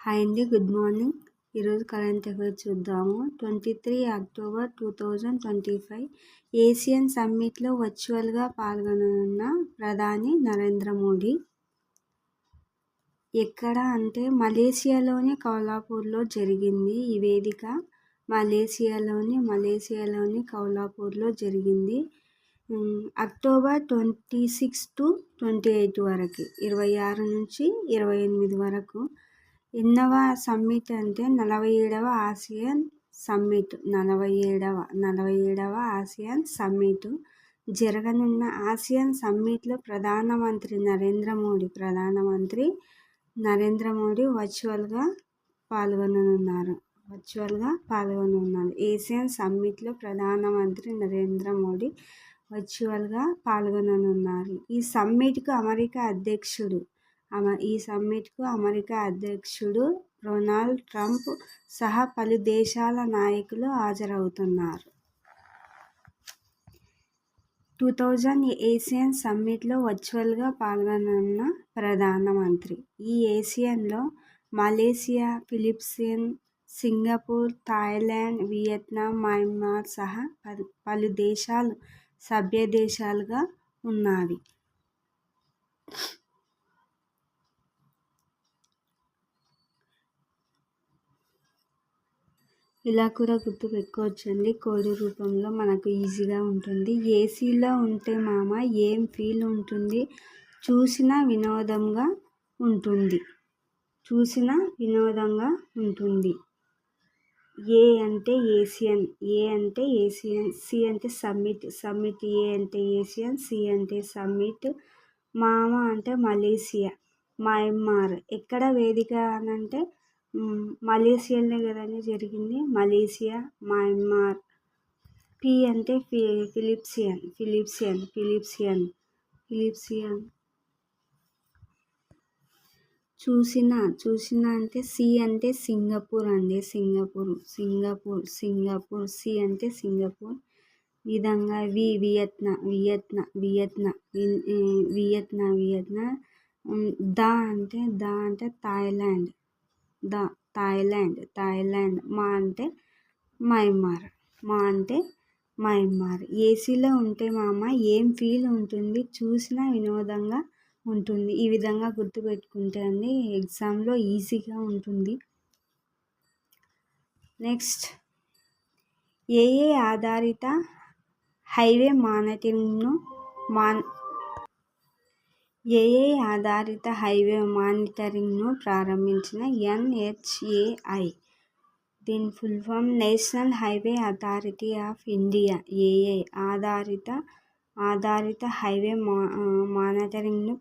Hi అండి, good morning. ఈరోజు current affairs చూద్దాము. 23 అక్టోబర్ 2025 ఏసియన్ సమ్మిట్లో వర్చువల్గా పాల్గొననున్న ప్రధాని నరేంద్ర మోడీ. ఎక్కడ అంటే మలేసియాలోని కౌలాపూర్లో జరిగింది ఈ వేదిక. మలేసియాలోని కౌలాపూర్లో జరిగింది. అక్టోబర్ 26 to 28 వరకు, 26 నుంచి 28 వరకు. ఎన్నవ సమ్మిట్ అంటే 47వ ఆసియన్ సమ్మిట్. 47వ ఆసియన్ సమ్మిట్ జరగనున్న ఆసియన్ సమ్మిట్లో ప్రధానమంత్రి నరేంద్ర మోడీ వర్చువల్గా పాల్గొననున్నారు. ఏసియన్ సమ్మిట్లో ప్రధానమంత్రి నరేంద్ర మోడీ వర్చువల్గా పాల్గొననున్నారు. ఈ సమ్మిట్కు అమెరికా అధ్యక్షుడు డొనాల్డ్ ట్రంప్ సహా పలు దేశాల నాయకులు హాజరవుతున్నారు. 2000 ఏసియన్ సమ్మిట్లో వర్చువల్గా పాల్గొననున్న ప్రధానమంత్రి. ఈ ఏసియన్లో Malaysia, Philippines, Singapore, Thailand, Vietnam, Myanmar సహా పలు దేశాలు సభ్య దేశాలుగా ఉన్నవి. ఇలా కూడా గుర్తు పెట్టుకోవచ్చండి. కోడ్ రూపంలో మనకు ఈజీగా ఉంటుంది. ఏసీలో ఉంటే ఏం ఫీల్ ఉంటుంది? చూసిన వినోదంగా ఉంటుంది. ఏ అంటే ఏసియన్, సి అంటే సమ్మిట్, ఏ అంటే ఏసియన్, సి అంటే సమ్మిట్, అంటే మలేసియా, మయన్మార్. ఎక్కడ వేదిక అనంటే మలేసియాలోనే కదండి జరిగింది. Malaysia, Myanmar. పి అంటే ఫిలిప్పీన్స్. చూసిన అంటే సి అంటే సింగపూర్ అండి. సింగపూర్. సి అంటే సింగపూర్. విధంగా వియత్నాం. ద అంటే థాయిలాండ్. మా అంటే మయన్మార్. ఏసీలో ఉంటే ఏం ఫీల్ ఉంటుంది? చూసిన వినోదంగా ఉంటుంది. ఈ విధంగా గుర్తుపెట్టుకుంటే అండి ఎగ్జామ్లో ఈజీగా ఉంటుంది. నెక్స్ట్, ఏఐ ఆధారిత హైవే మానిటరింగ్ను ప్రారంభించిన NHAI. దీని full form national highway authority of India. AI ఆధారిత హైవే మానిటరింగ్ను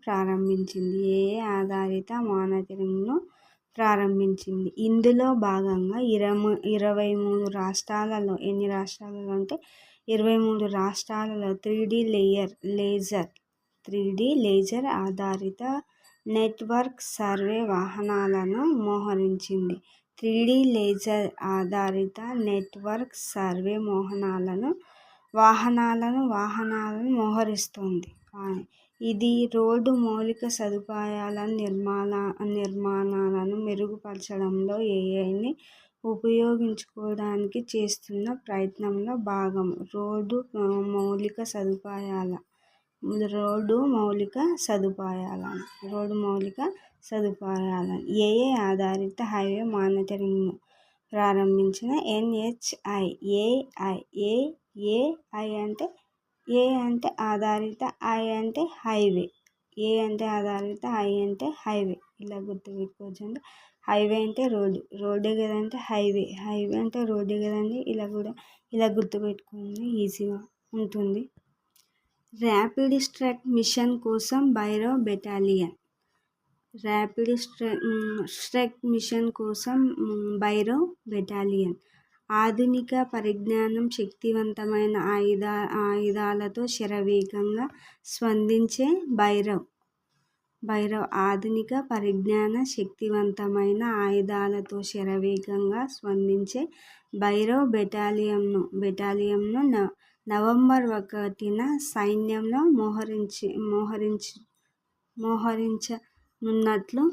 ప్రారంభించింది. ఇందులో భాగంగా 23 రాష్ట్రాలలో, ఎన్ని రాష్ట్రాలలో అంటే 23 రాష్ట్రాలలో 3D లేజర్ ఆధారిత నెట్వర్క్ సర్వే వాహనాలను మోహరించింది. 3D లేజర్ ఆధారిత నెట్వర్క్ సర్వే వాహనాలను మోహరిస్తుంది. ఇది రోడ్డు మౌలిక సదుపాయాల నిర్మాణాలను మెరుగుపరచడంలో ఏఐని ఉపయోగించుకోవడానికి చేస్తున్న ప్రయత్నంలో భాగం. రోడ్డు మౌలిక సదుపాయాలను ఏఐ ఆధారిత హైవే మానిటరింగ్ను ప్రారంభించిన NHAI. ఏఐ అంటే ఏ అంటే ఆధారిత, ఐ అంటే హైవే. ఇలా గుర్తుపెట్టుకోవచ్చండి. హైవే అంటే రోడ్డే కదంటే హైవే అంటే రోడ్డే కదండి. ఇలా గుర్తుపెట్టుకోండి, ఈజీగా ఉంటుంది. ర్యాపిడ్ స్ట్రక్ మిషన్ కోసం భైరవ్ బెటాలియన్. ఆధునిక పరిజ్ఞానం, శక్తివంతమైన ఆయుధాలతో శరవేగంగా స్పందించే భైరవ్. ఆధునిక పరిజ్ఞాన, శక్తివంతమైన ఆయుధాలతో శరవేగంగా స్పందించే భైరవ్ బెటాలియన్ను నవంబర్ 1న సైన్యంలో మోహరించనున్నట్లు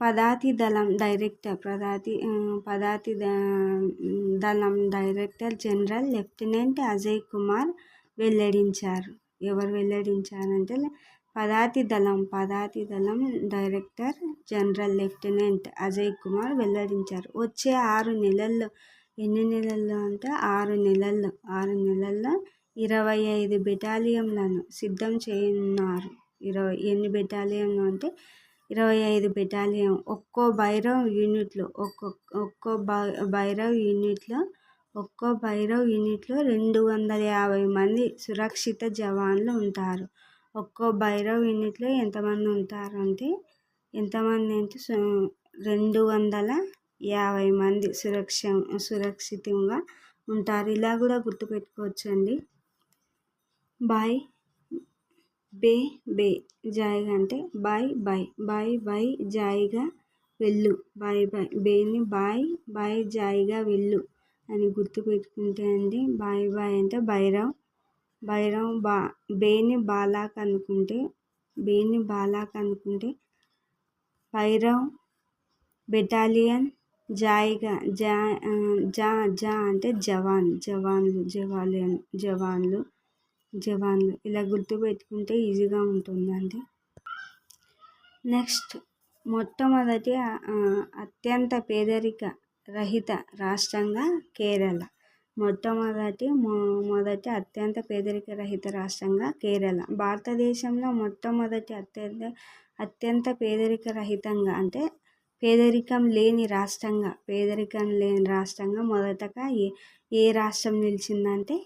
పదాతి దళం director general lieutenant Ajay Kumar వెల్లడించారు. ఎవరు వెల్లడించారంటే పదాతి దళం director general lieutenant Ajay Kumar వెల్లడించారు. వచ్చే 6 నెలల్లో, ఎన్ని నెలల్లో అంటే 6 నెలల్లో 25 బెటాలియన్లను సిద్ధం చేయనున్నారు. ఎన్ని బెటాలియన్లు అంటే 25 బెటాలియన్. ఒక్కో భైరవ్ యూనిట్లో 250 మంది సురక్షిత జవాన్లు ఉంటారు. ఒక్కో భైరవ్ యూనిట్లో ఎంతమంది అంటే 250 మంది సురక్షితంగా ఉంటారు. ఇలా కూడా గుర్తుపెట్టుకోవచ్చండి. బే జాయిగా అంటే బై జాయిగా వెళ్ళు. బేని బాయ్ జాయిగా వెళ్ళు అని గుర్తుపెట్టుకుంటే అండి. బాయ్ అంటే భైరవ్. బేని బాలాక్ అనుకుంటే భైరవ్ బెటాలియన్. జాయిగా జా అంటే జవాన్లు. ఇలా గుర్తుపెట్టుకుంటే ఈజీగా ఉంటుందండి. నెక్స్ట్, మొట్టమొదటి అత్యంత పేదరిక రహిత రాష్ట్రంగా కేరళ. మొదటి అత్యంత పేదరిక రహిత రాష్ట్రంగా కేరళ. భారతదేశంలో మొట్టమొదటి అత్యంత పేదరిక రహితంగా అంటే పేదరికం లేని రాష్ట్రంగా మొదటగా ఏ రాష్ట్రం నిలిచిందంటే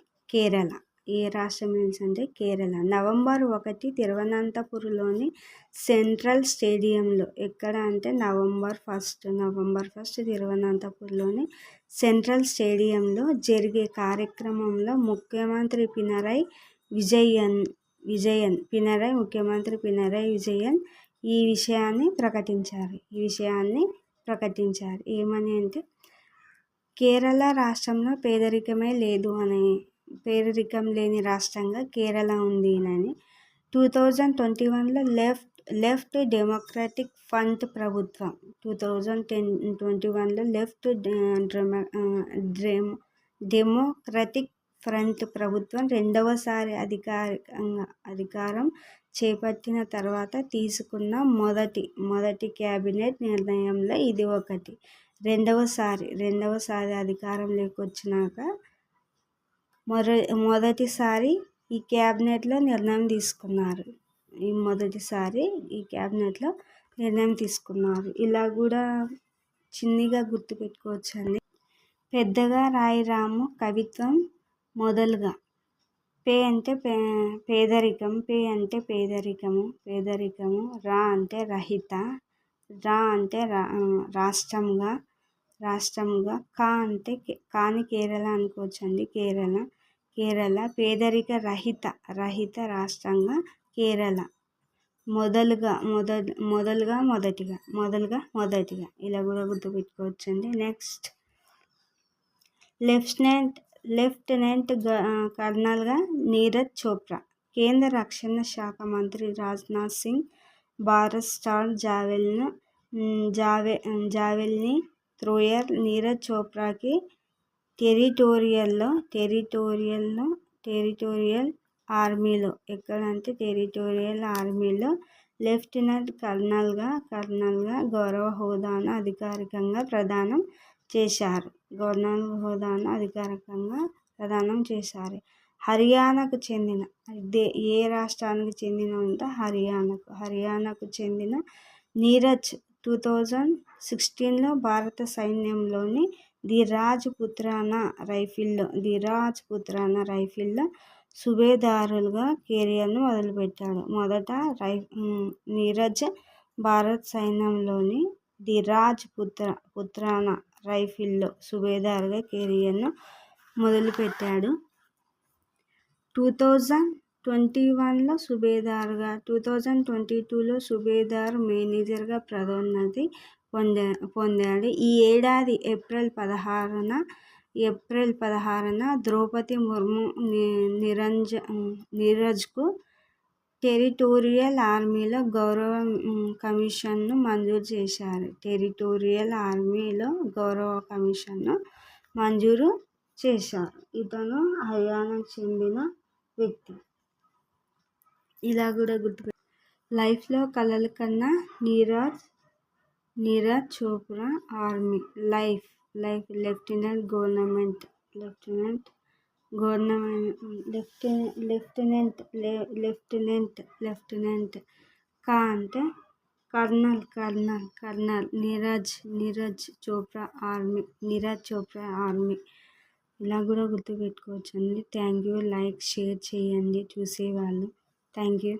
కేరళ. నవంబర్ 1 తిరువనంతపురంలోని సెంట్రల్ స్టేడియంలో. ఎక్కడ అంటే నవంబర్ 1 తిరువనంతపురంలోని సెంట్రల్ స్టేడియంలో జరిగే కార్యక్రమంలో ముఖ్యమంత్రి పినరయ్ విజయన్ ఈ విషయాన్ని ప్రకటించారు. ఏమని అంటే కేరళ రాష్ట్రంలో పేదరికం లేని రాష్ట్రంగా కేరళ ఉంది అని. 2021లో లెఫ్ట్ డెమోక్రటిక్ ఫ్రంట్ ప్రభుత్వం 2021లో లెఫ్ట్ డెమోక్రటిక్ ఫ్రంట్ ప్రభుత్వం రెండవసారి అధికారం చేపట్టిన తర్వాత తీసుకున్న మొదటి కేబినెట్ నిర్ణయంలో ఇది ఒకటి. రెండవసారి అధికారంలోకి వచ్చినాక మొదటిసారి ఈ క్యాబినెట్లో నిర్ణయం తీసుకున్నారు. ఇలా కూడా చిన్నగా గుర్తుపెట్టుకోవచ్చండి. పెద్దగా రాయి రాము కవిత్వం మొదలుగా. పే అంటే పేదరికము. రా అంటే రహిత. రాష్ట్రంగా. కాని కేరళ అనుకోవచ్చండి. కేరళ పేదరిక రహిత రాష్ట్రంగా కేరళ. మొదటిగా ఇలా కూడా గుర్తుపెట్టుకోవచ్చండి. నెక్స్ట్, లెఫ్టినెంట్ కర్నల్గా నీరజ్ చోప్రా. కేంద్ర రక్షణ శాఖ మంత్రి Rajnath Singh Bharat star javelin thrower Neeraj చోప్రాకి టెరిటోరియల్ ఆర్మీలో లెఫ్టినెంట్ కర్నల్గా గౌరవ హోదాను అధికారికంగా ప్రదానం చేశారు. హర్యానాకు చెందిన ఏ రాష్ట్రానికి చెందిన అంటే హర్యానాకు చెందిన నీరజ్ 2016లో భారత సైన్యంలోని ది రాజ్ పుత్రానా రైఫిల్లో సుబేదారుగా కెరీర్ను మొదలుపెట్టాడు. మొదట నీరజ్ భారత సైన్యంలోని ది రాజ్ పుత్రానా రైఫిల్లో సుబేదారుగా కెరీర్ను మొదలుపెట్టాడు. 2021లో సుబేదార్గా, 2022లో సుబేదార్ మేజర్గా పదోన్నతి పొందాడు. ఈ ఏడాది ఏప్రిల్ 16న ద్రౌపది ముర్ము నీరజ్కు టెరిటోరియల్ ఆర్మీలో గౌరవ కమిషన్ను మంజూరు చేశారు. టెరిటోరియల్ ఆర్మీలో గౌరవ కమిషన్ను మంజూరు చేశారు. ఇతను హర్యానాకు చెందిన వ్యక్తి. ఇలా కూడా గుర్తుపెట్టు. లైఫ్లో కలలు కన్నా Neeraj Chopra army life lieutenant కా అంటే కర్నల్ నీరజ్ చోప్రా ఆర్మీ. ఇలా కూడా గుర్తుపెట్టుకోవచ్చు అండి. Thank you. లైక్ షేర్ చేయండి చూసేవాళ్ళు. Thank you.